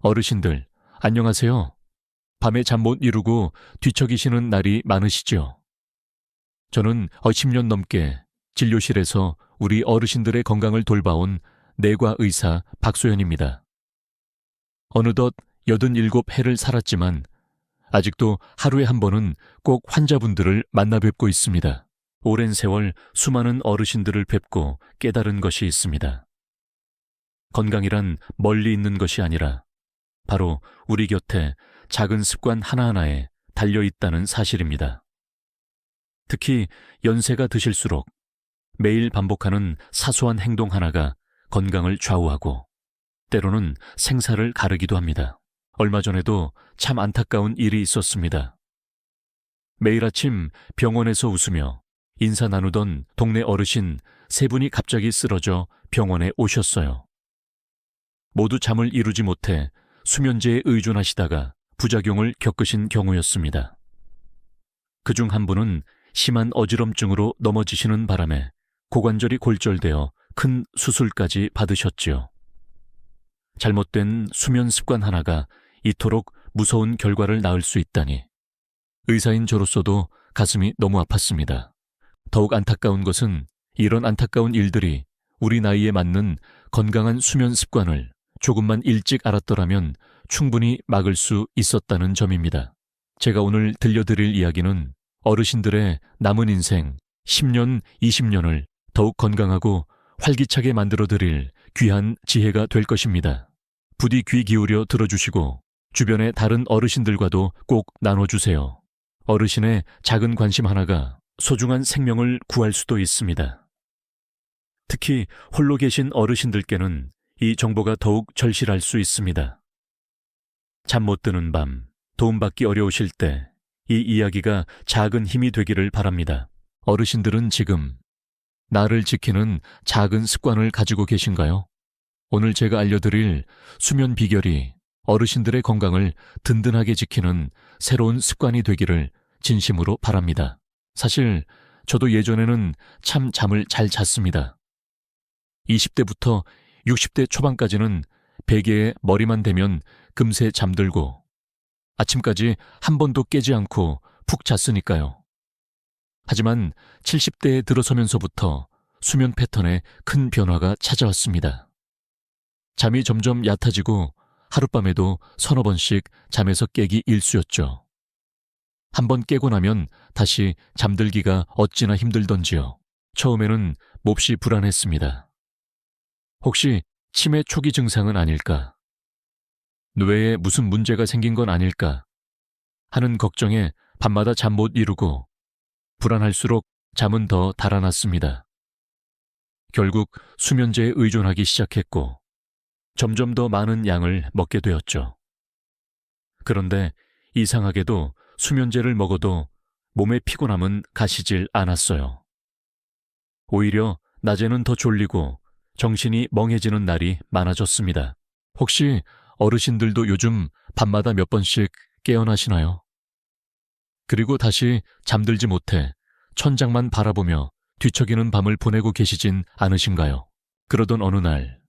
어르신들, 안녕하세요. 밤에 잠 못 이루고 뒤척이시는 날이 많으시죠? 저는 10년 넘게 진료실에서 우리 어르신들의 건강을 돌봐온 내과 의사 박소연입니다. 어느덧 87해를 살았지만 아직도 하루에 한 번은 꼭 환자분들을 만나 뵙고 있습니다. 오랜 세월 수많은 어르신들을 뵙고 깨달은 것이 있습니다. 건강이란 멀리 있는 것이 아니라 바로 우리 곁에 작은 습관 하나하나에 달려있다는 사실입니다. 특히 연세가 드실수록 매일 반복하는 사소한 행동 하나가 건강을 좌우하고 때로는 생사를 가르기도 합니다. 얼마 전에도 참 안타까운 일이 있었습니다. 매일 아침 병원에서 웃으며 인사 나누던 동네 어르신 3분이 갑자기 쓰러져 병원에 오셨어요. 모두 잠을 이루지 못해 수면제에 의존하시다가 부작용을 겪으신 경우였습니다. 그중 한 분은 심한 어지럼증으로 넘어지시는 바람에 고관절이 골절되어 큰 수술까지 받으셨지요. 잘못된 수면 습관 하나가 이토록 무서운 결과를 낳을 수 있다니 의사인 저로서도 가슴이 너무 아팠습니다. 더욱 안타까운 것은 이런 안타까운 일들이 우리 나이에 맞는 건강한 수면 습관을 조금만 일찍 알았더라면 충분히 막을 수 있었다는 점입니다. 제가 오늘 들려드릴 이야기는 어르신들의 남은 인생 10년, 20년을 더욱 건강하고 활기차게 만들어드릴 귀한 지혜가 될 것입니다. 부디 귀 기울여 들어주시고 주변의 다른 어르신들과도 꼭 나눠주세요. 어르신의 작은 관심 하나가 소중한 생명을 구할 수도 있습니다. 특히 홀로 계신 어르신들께는 이 정보가 더욱 절실할 수 있습니다. 잠 못 드는 밤, 도움받기 어려우실 때 이 이야기가 작은 힘이 되기를 바랍니다. 어르신들은 지금 나를 지키는 작은 습관을 가지고 계신가요? 오늘 제가 알려드릴 수면 비결이 어르신들의 건강을 든든하게 지키는 새로운 습관이 되기를 진심으로 바랍니다. 사실 저도 예전에는 참 잠을 잘 잤습니다. 20대부터 60대 초반까지는 베개에 머리만 대면 금세 잠들고 아침까지 한 번도 깨지 않고 푹 잤으니까요. 하지만 70대에 들어서면서부터 수면 패턴에 큰 변화가 찾아왔습니다. 잠이 점점 얕아지고 하룻밤에도 서너 번씩 잠에서 깨기 일쑤였죠. 한 번 깨고 나면 다시 잠들기가 어찌나 힘들던지요. 처음에는 몹시 불안했습니다. 혹시 치매 초기 증상은 아닐까? 뇌에 무슨 문제가 생긴 건 아닐까? 하는 걱정에 밤마다 잠 못 이루고 불안할수록 잠은 더 달아났습니다. 결국 수면제에 의존하기 시작했고 점점 더 많은 양을 먹게 되었죠. 그런데 이상하게도 수면제를 먹어도 몸의 피곤함은 가시질 않았어요. 오히려 낮에는 더 졸리고 정신이 멍해지는 날이 많아졌습니다. 혹시 어르신들도 요즘 밤마다 몇 번씩 깨어나시나요? 그리고 다시 잠들지 못해 천장만 바라보며 뒤척이는 밤을 보내고 계시진 않으신가요? 그러던 어느 날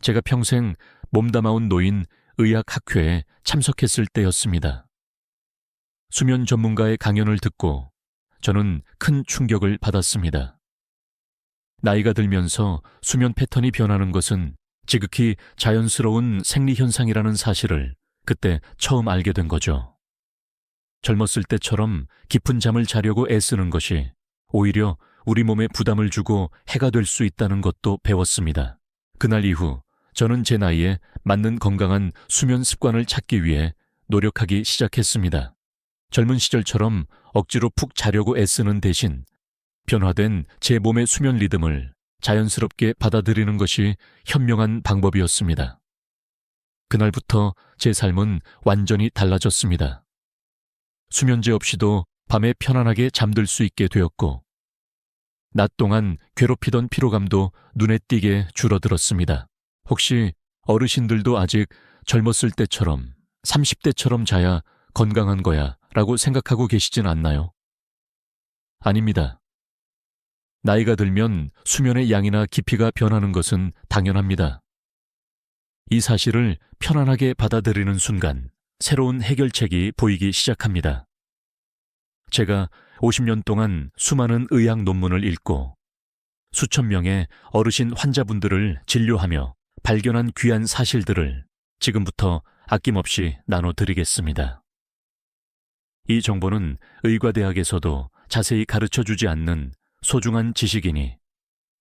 제가 평생 몸담아온 노인 의학학회에 참석했을 때였습니다. 수면 전문가의 강연을 듣고 저는 큰 충격을 받았습니다. 나이가 들면서 수면 패턴이 변하는 것은 지극히 자연스러운 생리현상이라는 사실을 그때 처음 알게 된 거죠. 젊었을 때처럼 깊은 잠을 자려고 애쓰는 것이 오히려 우리 몸에 부담을 주고 해가 될 수 있다는 것도 배웠습니다. 그날 이후 저는 제 나이에 맞는 건강한 수면 습관을 찾기 위해 노력하기 시작했습니다. 젊은 시절처럼 억지로 푹 자려고 애쓰는 대신 변화된 제 몸의 수면 리듬을 자연스럽게 받아들이는 것이 현명한 방법이었습니다. 그날부터 제 삶은 완전히 달라졌습니다. 수면제 없이도 밤에 편안하게 잠들 수 있게 되었고 낮 동안 괴롭히던 피로감도 눈에 띄게 줄어들었습니다. 혹시 어르신들도 아직 젊었을 때처럼 30대처럼 자야 건강한 거야 라고 생각하고 계시진 않나요? 아닙니다. 나이가 들면 수면의 양이나 깊이가 변하는 것은 당연합니다. 이 사실을 편안하게 받아들이는 순간 새로운 해결책이 보이기 시작합니다. 제가 50년 동안 수많은 의학 논문을 읽고 수천 명의 어르신 환자분들을 진료하며 발견한 귀한 사실들을 지금부터 아낌없이 나눠드리겠습니다. 이 정보는 의과대학에서도 자세히 가르쳐주지 않는 소중한 지식이니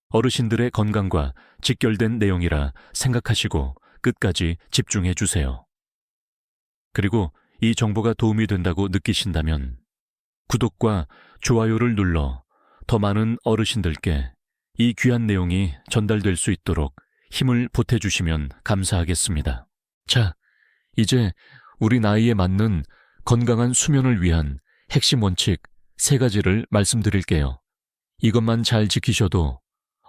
어르신들의 건강과 직결된 내용이라 생각하시고 끝까지 집중해 주세요. 그리고 이 정보가 도움이 된다고 느끼신다면 구독과 좋아요를 눌러 더 많은 어르신들께 이 귀한 내용이 전달될 수 있도록 힘을 보태주시면 감사하겠습니다. 자, 이제 우리 나이에 맞는 건강한 수면을 위한 핵심 원칙 3가지를 말씀드릴게요. 이것만 잘 지키셔도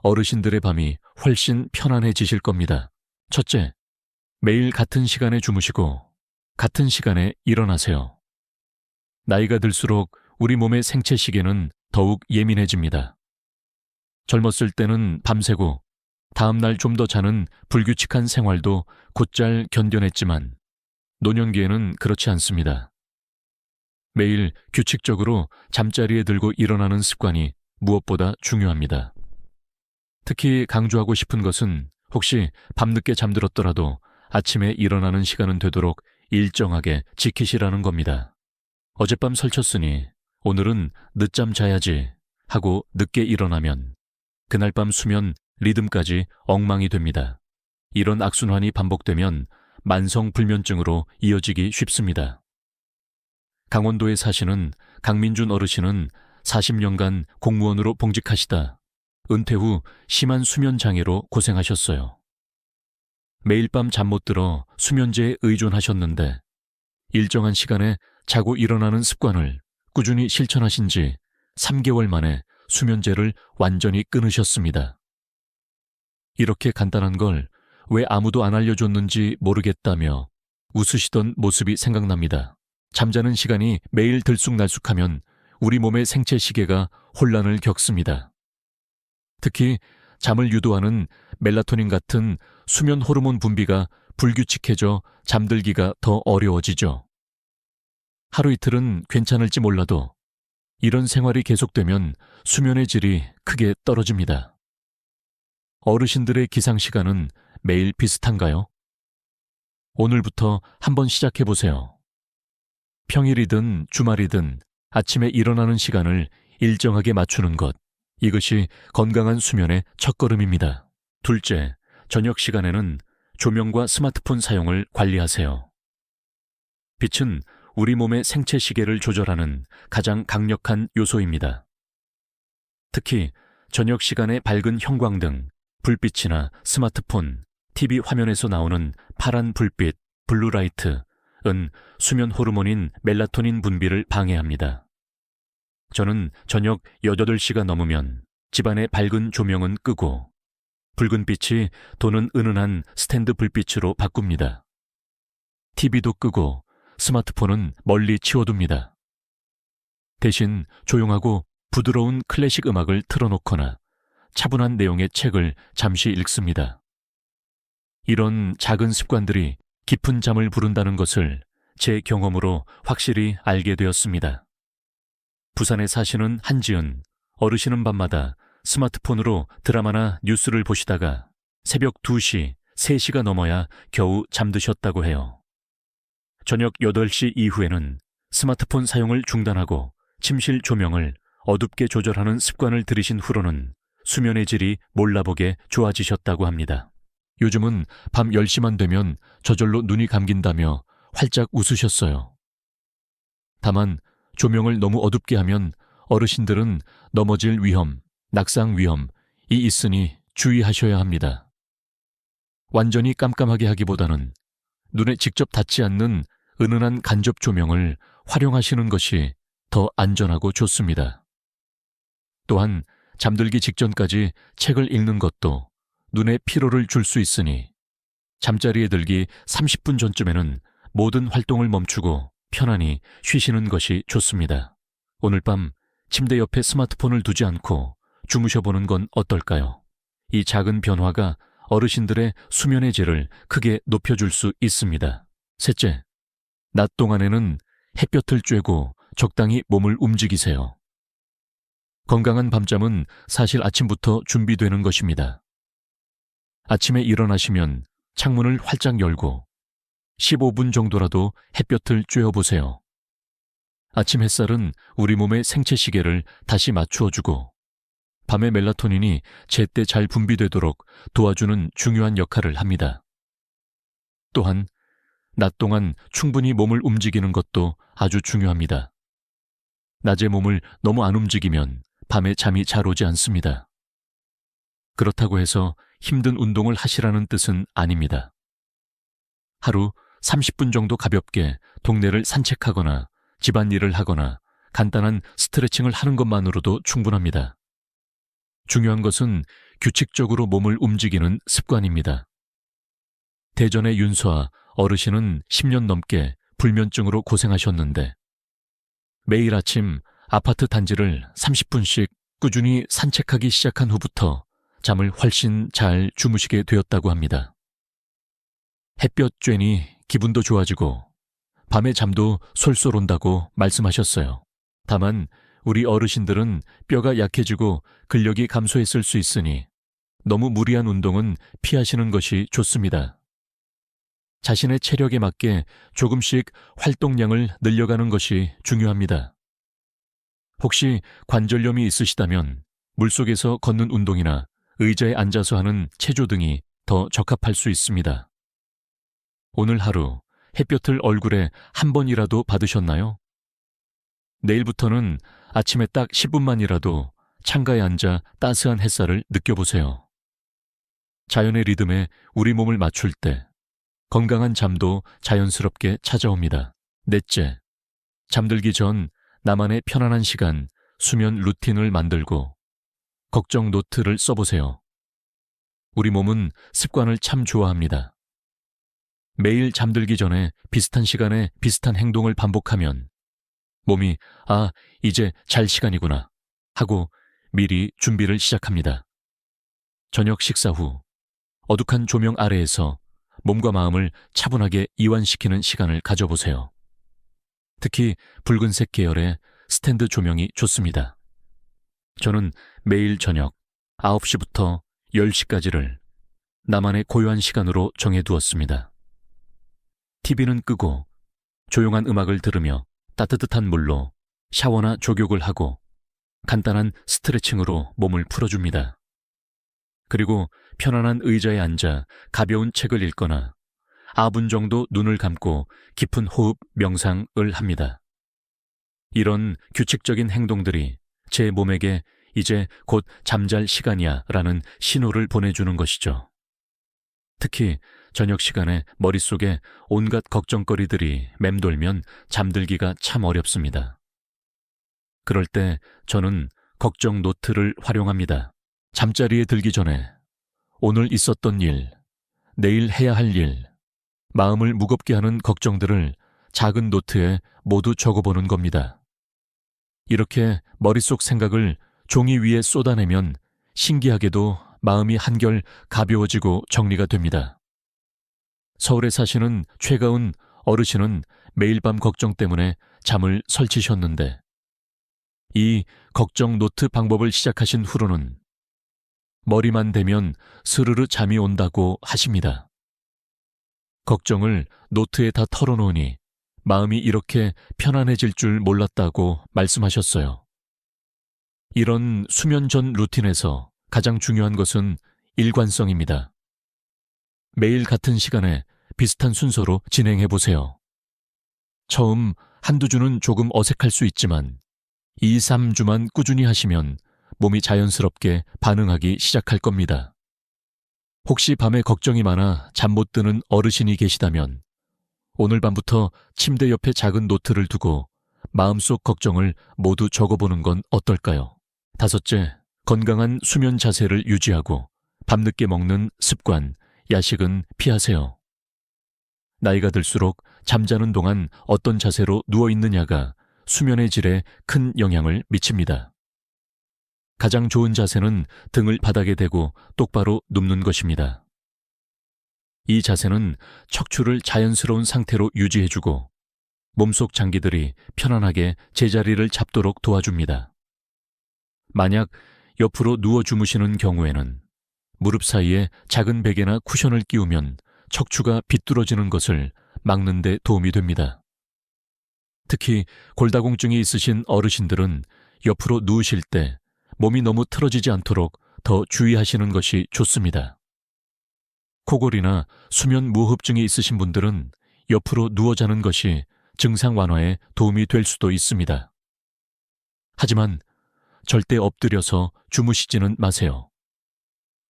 어르신들의 밤이 훨씬 편안해지실 겁니다. 첫째, 매일 같은 시간에 주무시고 같은 시간에 일어나세요. 나이가 들수록 우리 몸의 생체 시계는 더욱 예민해집니다. 젊었을 때는 밤새고 다음날 좀 더 자는 불규칙한 생활도 곧잘 견뎌냈지만 노년기에는 그렇지 않습니다. 매일 규칙적으로 잠자리에 들고 일어나는 습관이 무엇보다 중요합니다. 특히 강조하고 싶은 것은 혹시 밤늦게 잠들었더라도 아침에 일어나는 시간은 되도록 일정하게 지키시라는 겁니다. 어젯밤 설쳤으니 오늘은 늦잠 자야지 하고 늦게 일어나면 그날 밤 수면 리듬까지 엉망이 됩니다. 이런 악순환이 반복되면 만성불면증으로 이어지기 쉽습니다. 강원도에 사시는 강민준 어르신은 40년간 공무원으로 봉직하시다 은퇴 후 심한 수면 장애로 고생하셨어요. 매일 밤 잠 못 들어 수면제에 의존하셨는데 일정한 시간에 자고 일어나는 습관을 꾸준히 실천하신 지 3개월 만에 수면제를 완전히 끊으셨습니다. 이렇게 간단한 걸 왜 아무도 안 알려줬는지 모르겠다며 웃으시던 모습이 생각납니다. 잠자는 시간이 매일 들쑥날쑥하면 우리 몸의 생체 시계가 혼란을 겪습니다. 특히 잠을 유도하는 멜라토닌 같은 수면 호르몬 분비가 불규칙해져 잠들기가 더 어려워지죠. 하루 이틀은 괜찮을지 몰라도 이런 생활이 계속되면 수면의 질이 크게 떨어집니다. 어르신들의 기상 시간은 매일 비슷한가요? 오늘부터 한번 시작해보세요. 평일이든 주말이든 아침에 일어나는 시간을 일정하게 맞추는 것, 이것이 건강한 수면의 첫걸음입니다. 둘째, 저녁 시간에는 조명과 스마트폰 사용을 관리하세요. 빛은 우리 몸의 생체 시계를 조절하는 가장 강력한 요소입니다. 특히 저녁 시간에 밝은 형광등, 불빛이나 스마트폰, TV 화면에서 나오는 파란 불빛, 블루라이트는 수면 호르몬인 멜라토닌 분비를 방해합니다. 저는 저녁 8시가 넘으면 집안의 밝은 조명은 끄고 붉은 빛이 도는 은은한 스탠드 불빛으로 바꿉니다. TV도 끄고 스마트폰은 멀리 치워둡니다. 대신 조용하고 부드러운 클래식 음악을 틀어놓거나 차분한 내용의 책을 잠시 읽습니다. 이런 작은 습관들이 깊은 잠을 부른다는 것을 제 경험으로 확실히 알게 되었습니다. 부산에 사시는 한지은 어르신은 밤마다 스마트폰으로 드라마나 뉴스를 보시다가 새벽 2시, 3시가 넘어야 겨우 잠드셨다고 해요. 저녁 8시 이후에는 스마트폰 사용을 중단하고 침실 조명을 어둡게 조절하는 습관을 들이신 후로는 수면의 질이 몰라보게 좋아지셨다고 합니다. 요즘은 밤 10시만 되면 저절로 눈이 감긴다며 활짝 웃으셨어요. 다만 조명을 너무 어둡게 하면 어르신들은 넘어질 위험, 낙상 위험이 있으니 주의하셔야 합니다. 완전히 깜깜하게 하기보다는 눈에 직접 닿지 않는 은은한 간접 조명을 활용하시는 것이 더 안전하고 좋습니다. 또한 잠들기 직전까지 책을 읽는 것도 눈에 피로를 줄 수 있으니 잠자리에 들기 30분 전쯤에는 모든 활동을 멈추고 편안히 쉬시는 것이 좋습니다. 오늘 밤 침대 옆에 스마트폰을 두지 않고 주무셔보는 건 어떨까요? 이 작은 변화가 어르신들의 수면의 질을 크게 높여줄 수 있습니다. 셋째, 낮 동안에는 햇볕을 쬐고 적당히 몸을 움직이세요. 건강한 밤잠은 사실 아침부터 준비되는 것입니다. 아침에 일어나시면 창문을 활짝 열고 15분 정도라도 햇볕을 쬐어보세요. 아침 햇살은 우리 몸의 생체 시계를 다시 맞추어주고 밤의 멜라토닌이 제때 잘 분비되도록 도와주는 중요한 역할을 합니다. 또한 낮 동안 충분히 몸을 움직이는 것도 아주 중요합니다. 낮에 몸을 너무 안 움직이면 밤에 잠이 잘 오지 않습니다. 그렇다고 해서 힘든 운동을 하시라는 뜻은 아닙니다. 하루 30분 정도 가볍게 동네를 산책하거나 집안일을 하거나 간단한 스트레칭을 하는 것만으로도 충분합니다. 중요한 것은 규칙적으로 몸을 움직이는 습관입니다. 대전의 윤서아 어르신은 10년 넘게 불면증으로 고생하셨는데 매일 아침 아파트 단지를 30분씩 꾸준히 산책하기 시작한 후부터 잠을 훨씬 잘 주무시게 되었다고 합니다. 햇볕 쬐니 기분도 좋아지고 밤에 잠도 솔솔 온다고 말씀하셨어요. 다만 우리 어르신들은 뼈가 약해지고 근력이 감소했을 수 있으니 너무 무리한 운동은 피하시는 것이 좋습니다. 자신의 체력에 맞게 조금씩 활동량을 늘려가는 것이 중요합니다. 혹시 관절염이 있으시다면 물속에서 걷는 운동이나 의자에 앉아서 하는 체조 등이 더 적합할 수 있습니다. 오늘 하루 햇볕을 얼굴에 한 번이라도 받으셨나요? 내일부터는 아침에 딱 10분만이라도 창가에 앉아 따스한 햇살을 느껴보세요. 자연의 리듬에 우리 몸을 맞출 때 건강한 잠도 자연스럽게 찾아옵니다. 넷째, 잠들기 전 나만의 편안한 시간, 수면 루틴을 만들고 걱정 노트를 써보세요. 우리 몸은 습관을 참 좋아합니다. 매일 잠들기 전에 비슷한 시간에 비슷한 행동을 반복하면 몸이 이제 잘 시간이구나 하고 미리 준비를 시작합니다. 저녁 식사 후 어둑한 조명 아래에서 몸과 마음을 차분하게 이완시키는 시간을 가져보세요. 특히 붉은색 계열의 스탠드 조명이 좋습니다. 저는 매일 저녁 9시부터 10시까지를 나만의 고요한 시간으로 정해두었습니다. TV는 끄고 조용한 음악을 들으며 따뜻한 물로 샤워나 족욕을 하고 간단한 스트레칭으로 몸을 풀어줍니다. 그리고 편안한 의자에 앉아 가벼운 책을 읽거나 9분 정도 눈을 감고 깊은 호흡, 명상을 합니다. 이런 규칙적인 행동들이 제 몸에게 이제 곧 잠잘 시간이야 라는 신호를 보내주는 것이죠. 특히 저녁 시간에 머릿속에 온갖 걱정거리들이 맴돌면 잠들기가 참 어렵습니다. 그럴 때 저는 걱정 노트를 활용합니다. 잠자리에 들기 전에 오늘 있었던 일, 내일 해야 할 일, 마음을 무겁게 하는 걱정들을 작은 노트에 모두 적어보는 겁니다. 이렇게 머릿속 생각을 종이 위에 쏟아내면 신기하게도 마음이 한결 가벼워지고 정리가 됩니다. 서울에 사시는 최가은 어르신은 매일 밤 걱정 때문에 잠을 설치셨는데 이 걱정 노트 방법을 시작하신 후로는 머리만 대면 스르르 잠이 온다고 하십니다. 걱정을 노트에 다 털어놓으니 마음이 이렇게 편안해질 줄 몰랐다고 말씀하셨어요. 이런 수면 전 루틴에서 가장 중요한 것은 일관성입니다. 매일 같은 시간에 비슷한 순서로 진행해 보세요. 처음 한두 주는 조금 어색할 수 있지만 2, 3주만 꾸준히 하시면 몸이 자연스럽게 반응하기 시작할 겁니다. 혹시 밤에 걱정이 많아 잠 못 드는 어르신이 계시다면 오늘 밤부터 침대 옆에 작은 노트를 두고 마음속 걱정을 모두 적어보는 건 어떨까요? 다섯째, 건강한 수면 자세를 유지하고 밤늦게 먹는 습관, 야식은 피하세요. 나이가 들수록 잠자는 동안 어떤 자세로 누워있느냐가 수면의 질에 큰 영향을 미칩니다. 가장 좋은 자세는 등을 바닥에 대고 똑바로 눕는 것입니다. 이 자세는 척추를 자연스러운 상태로 유지해주고 몸속 장기들이 편안하게 제자리를 잡도록 도와줍니다. 만약 옆으로 누워 주무시는 경우에는 무릎 사이에 작은 베개나 쿠션을 끼우면 척추가 비뚤어지는 것을 막는 데 도움이 됩니다. 특히 골다공증이 있으신 어르신들은 옆으로 누우실 때 몸이 너무 틀어지지 않도록 더 주의하시는 것이 좋습니다. 코골이나 수면 무호흡증이 있으신 분들은 옆으로 누워 자는 것이 증상 완화에 도움이 될 수도 있습니다. 하지만 절대 엎드려서 주무시지는 마세요.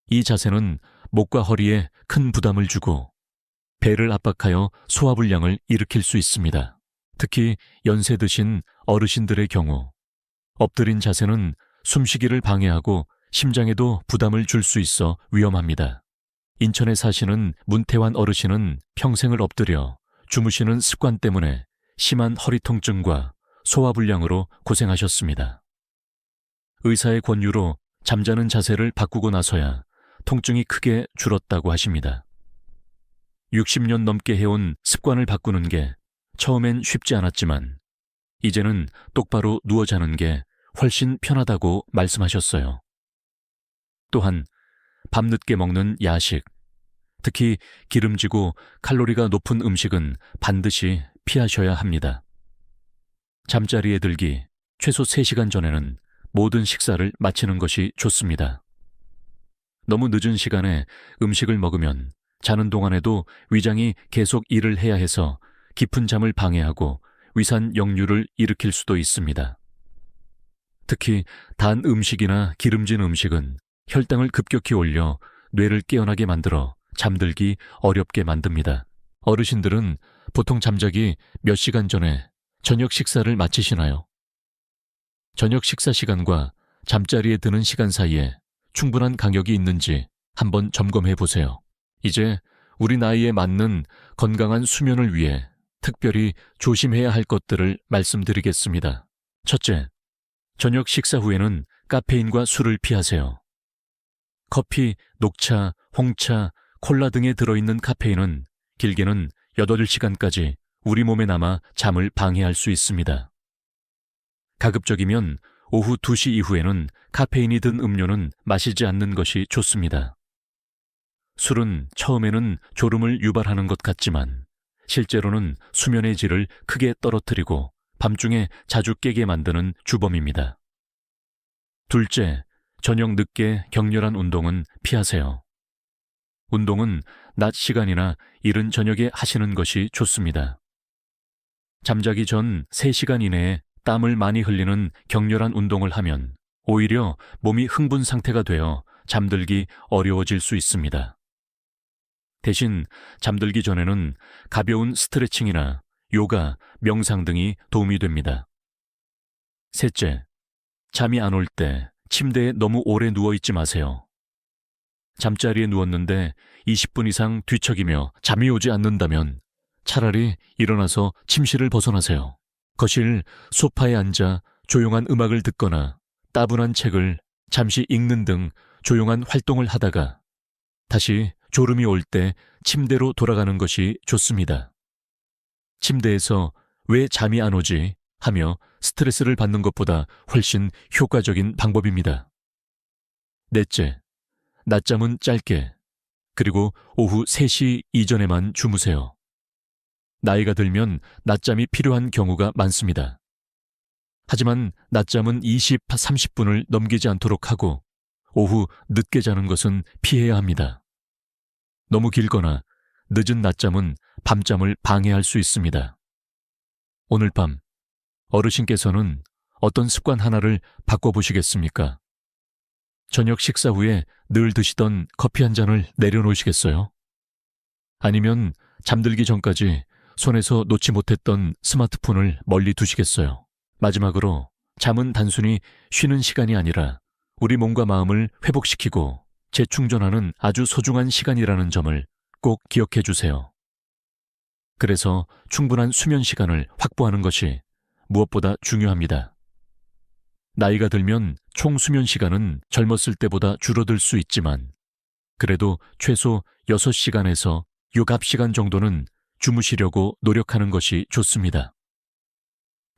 이 자세는 목과 허리에 큰 부담을 주고 배를 압박하여 소화불량을 일으킬 수 있습니다. 특히 연세 드신 어르신들의 경우 엎드린 자세는 숨쉬기를 방해하고 심장에도 부담을 줄 수 있어 위험합니다. 인천에 사시는 문태환 어르신은 평생을 엎드려 주무시는 습관 때문에 심한 허리 통증과 소화불량으로 고생하셨습니다. 의사의 권유로 잠자는 자세를 바꾸고 나서야 통증이 크게 줄었다고 하십니다. 60년 넘게 해온 습관을 바꾸는 게 처음엔 쉽지 않았지만 이제는 똑바로 누워 자는 게 훨씬 편하다고 말씀하셨어요. 또한 밤늦게 먹는 야식, 특히 기름지고 칼로리가 높은 음식은 반드시 피하셔야 합니다. 잠자리에 들기 최소 3시간 전에는 모든 식사를 마치는 것이 좋습니다. 너무 늦은 시간에 음식을 먹으면 자는 동안에도 위장이 계속 일을 해야 해서 깊은 잠을 방해하고 위산 역류를 일으킬 수도 있습니다. 특히 단 음식이나 기름진 음식은 혈당을 급격히 올려 뇌를 깨어나게 만들어 잠들기 어렵게 만듭니다. 어르신들은 보통 잠자기 몇 시간 전에 저녁 식사를 마치시나요? 저녁 식사 시간과 잠자리에 드는 시간 사이에 충분한 간격이 있는지 한번 점검해 보세요. 이제 우리 나이에 맞는 건강한 수면을 위해 특별히 조심해야 할 것들을 말씀드리겠습니다. 첫째, 저녁 식사 후에는 카페인과 술을 피하세요. 커피, 녹차, 홍차, 콜라 등에 들어있는 카페인은 길게는 8시간까지 우리 몸에 남아 잠을 방해할 수 있습니다. 가급적이면 오후 2시 이후에는 카페인이 든 음료는 마시지 않는 것이 좋습니다. 술은 처음에는 졸음을 유발하는 것 같지만 실제로는 수면의 질을 크게 떨어뜨리고 밤중에 자주 깨게 만드는 주범입니다. 둘째, 저녁 늦게 격렬한 운동은 피하세요. 운동은 낮 시간이나 이른 저녁에 하시는 것이 좋습니다. 잠자기 전 3시간 이내에 땀을 많이 흘리는 격렬한 운동을 하면 오히려 몸이 흥분 상태가 되어 잠들기 어려워질 수 있습니다. 대신 잠들기 전에는 가벼운 스트레칭이나 요가, 명상 등이 도움이 됩니다. 셋째, 잠이 안 올 때 침대에 너무 오래 누워있지 마세요. 잠자리에 누웠는데 20분 이상 뒤척이며 잠이 오지 않는다면 차라리 일어나서 침실을 벗어나세요. 거실 소파에 앉아 조용한 음악을 듣거나 따분한 책을 잠시 읽는 등 조용한 활동을 하다가 다시 졸음이 올 때 침대로 돌아가는 것이 좋습니다. 침대에서 왜 잠이 안 오지 하며 스트레스를 받는 것보다 훨씬 효과적인 방법입니다. 넷째, 낮잠은 짧게, 그리고 오후 3시 이전에만 주무세요. 나이가 들면 낮잠이 필요한 경우가 많습니다. 하지만 낮잠은 30분을 넘기지 않도록 하고 오후 늦게 자는 것은 피해야 합니다. 너무 길거나 늦은 낮잠은 밤잠을 방해할 수 있습니다. 오늘 밤 어르신께서는 어떤 습관 하나를 바꿔보시겠습니까? 저녁 식사 후에 늘 드시던 커피 한 잔을 내려놓으시겠어요? 아니면 잠들기 전까지 손에서 놓지 못했던 스마트폰을 멀리 두시겠어요? 마지막으로 잠은 단순히 쉬는 시간이 아니라 우리 몸과 마음을 회복시키고 재충전하는 아주 소중한 시간이라는 점을 꼭 기억해 주세요. 그래서 충분한 수면 시간을 확보하는 것이 무엇보다 중요합니다. 나이가 들면 총 수면 시간은 젊었을 때보다 줄어들 수 있지만 그래도 최소 6시간에서 육압 시간 정도는 주무시려고 노력하는 것이 좋습니다.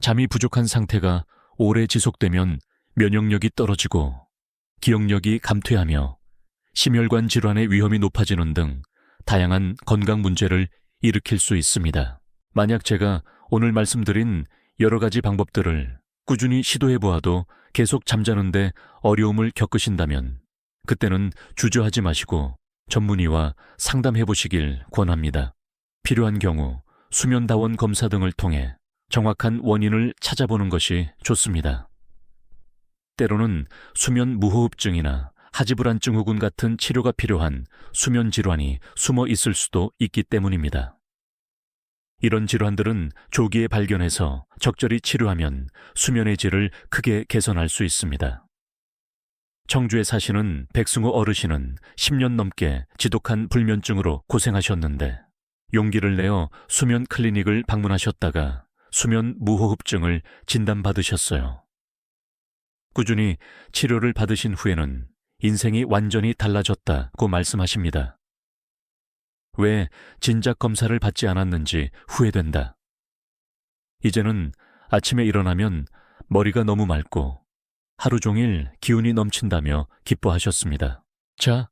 잠이 부족한 상태가 오래 지속되면 면역력이 떨어지고 기억력이 감퇴하며 심혈관 질환의 위험이 높아지는 등 다양한 건강 문제를 일으킬 수 있습니다. 만약 제가 오늘 말씀드린 여러 가지 방법들을 꾸준히 시도해 보아도 계속 잠자는데 어려움을 겪으신다면 그때는 주저하지 마시고 전문의와 상담해 보시길 권합니다. 필요한 경우 수면다원 검사 등을 통해 정확한 원인을 찾아보는 것이 좋습니다. 때로는 수면 무호흡증이나 하지불안 증후군 같은 치료가 필요한 수면 질환이 숨어 있을 수도 있기 때문입니다. 이런 질환들은 조기에 발견해서 적절히 치료하면 수면의 질을 크게 개선할 수 있습니다. 청주에 사시는 백승호 어르신은 10년 넘게 지독한 불면증으로 고생하셨는데 용기를 내어 수면 클리닉을 방문하셨다가 수면 무호흡증을 진단받으셨어요. 꾸준히 치료를 받으신 후에는 인생이 완전히 달라졌다고 말씀하십니다. 왜 진작 검사를 받지 않았는지 후회된다. 이제는 아침에 일어나면 머리가 너무 맑고 하루 종일 기운이 넘친다며 기뻐하셨습니다. 자,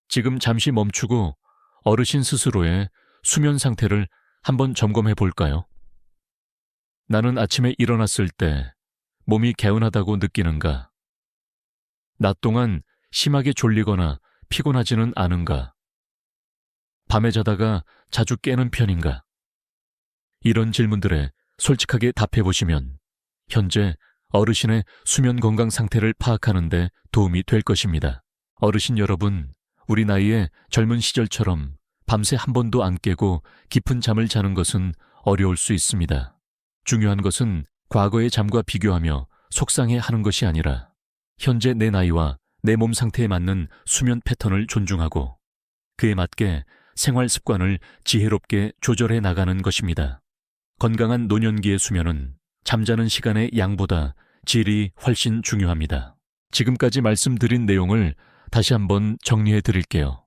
지금 잠시 멈추고 어르신 스스로의 수면 상태를 한번 점검해 볼까요? 나는 아침에 일어났을 때 몸이 개운하다고 느끼는가? 낮 동안 심하게 졸리거나 피곤하지는 않은가? 밤에 자다가 자주 깨는 편인가? 이런 질문들에 솔직하게 답해 보시면 현재 어르신의 수면 건강 상태를 파악하는 데 도움이 될 것입니다. 어르신 여러분, 우리 나이에 젊은 시절처럼 밤새 한 번도 안 깨고 깊은 잠을 자는 것은 어려울 수 있습니다. 중요한 것은 과거의 잠과 비교하며 속상해하는 것이 아니라 현재 내 나이와 내 몸 상태에 맞는 수면 패턴을 존중하고 그에 맞게 생활 습관을 지혜롭게 조절해 나가는 것입니다. 건강한 노년기의 수면은 잠자는 시간의 양보다 질이 훨씬 중요합니다. 지금까지 말씀드린 내용을 다시 한번 정리해 드릴게요.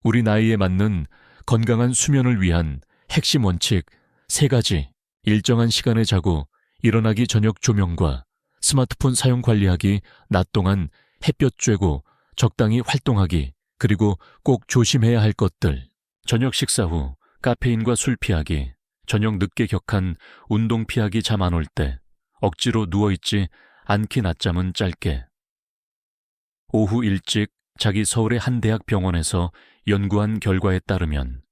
우리 나이에 맞는 건강한 수면을 위한 핵심 원칙 3가지. 일정한 시간에 자고 일어나기 저녁 조명과 스마트폰 사용 관리하기, 낮 동안 햇볕 쬐고 적당히 활동하기, 그리고 꼭 조심해야 할 것들. 저녁 식사 후 카페인과 술 피하기, 저녁 늦게 격한 운동 피하기, 잠 안 올 때 억지로 누워있지 않기, 낮잠은 짧게. 오후 일찍 자기. 서울의 한 대학 병원에서 연구한 결과에 따르면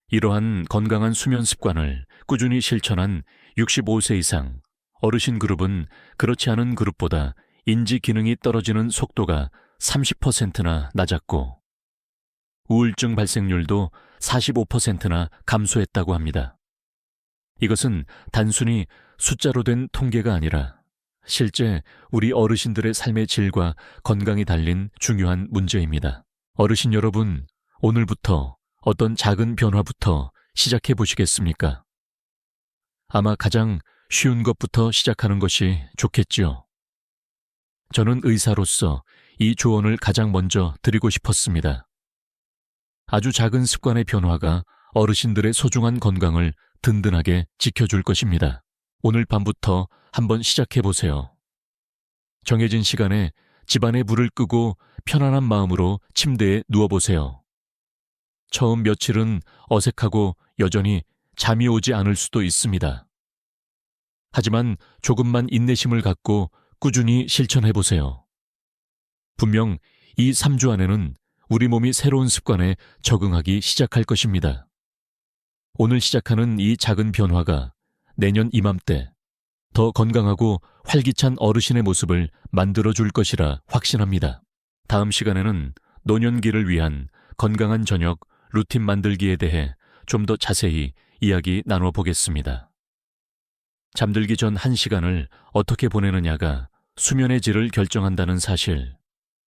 이러한 건강한 수면 습관을 꾸준히 실천한 65세 이상 어르신 그룹은 그렇지 않은 그룹보다 인지 기능이 떨어지는 속도가 30%나 낮았고 우울증 발생률도 45%나 감소했다고 합니다. 이것은 단순히 숫자로 된 통계가 아니라 실제 우리 어르신들의 삶의 질과 건강이 달린 중요한 문제입니다. 어르신 여러분, 오늘부터 어떤 작은 변화부터 시작해 보시겠습니까? 아마 가장 쉬운 것부터 시작하는 것이 좋겠지요. 저는 의사로서 이 조언을 가장 먼저 드리고 싶었습니다. 아주 작은 습관의 변화가 어르신들의 소중한 건강을 든든하게 지켜줄 것입니다. 오늘 밤부터 한번 시작해 보세요. 정해진 시간에 집안의 불을 끄고 편안한 마음으로 침대에 누워보세요. 처음 며칠은 어색하고 여전히 잠이 오지 않을 수도 있습니다. 하지만 조금만 인내심을 갖고 꾸준히 실천해보세요. 분명 이 3주 안에는 우리 몸이 새로운 습관에 적응하기 시작할 것입니다. 오늘 시작하는 이 작은 변화가 내년 이맘때 더 건강하고 활기찬 어르신의 모습을 만들어줄 것이라 확신합니다. 다음 시간에는 노년기를 위한 건강한 저녁 루틴 만들기에 대해 좀 더 자세히 이야기 나눠보겠습니다. 잠들기 전 1시간을 어떻게 보내느냐가 수면의 질을 결정한다는 사실,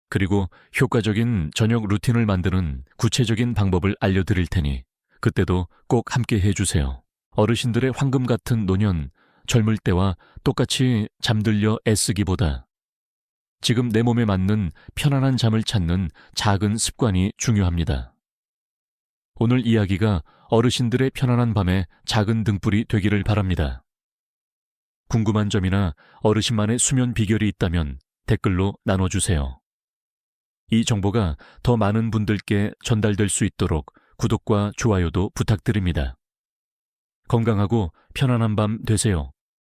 그리고 효과적인 저녁 루틴을 만드는 구체적인 방법을 알려드릴 테니 그때도 꼭 함께 해주세요. 어르신들의 황금 같은 노년, 젊을 때와 똑같이 잠들려 애쓰기보다 지금 내 몸에 맞는 편안한 잠을 찾는 작은 습관이 중요합니다. 오늘 이야기가 어르신들의 편안한 밤에 작은 등불이 되기를 바랍니다. 궁금한 점이나 어르신만의 수면 비결이 있다면 댓글로 나눠주세요. 이 정보가 더 많은 분들께 전달될 수 있도록 구독과 좋아요도 부탁드립니다. 건강하고 편안한 밤 되세요.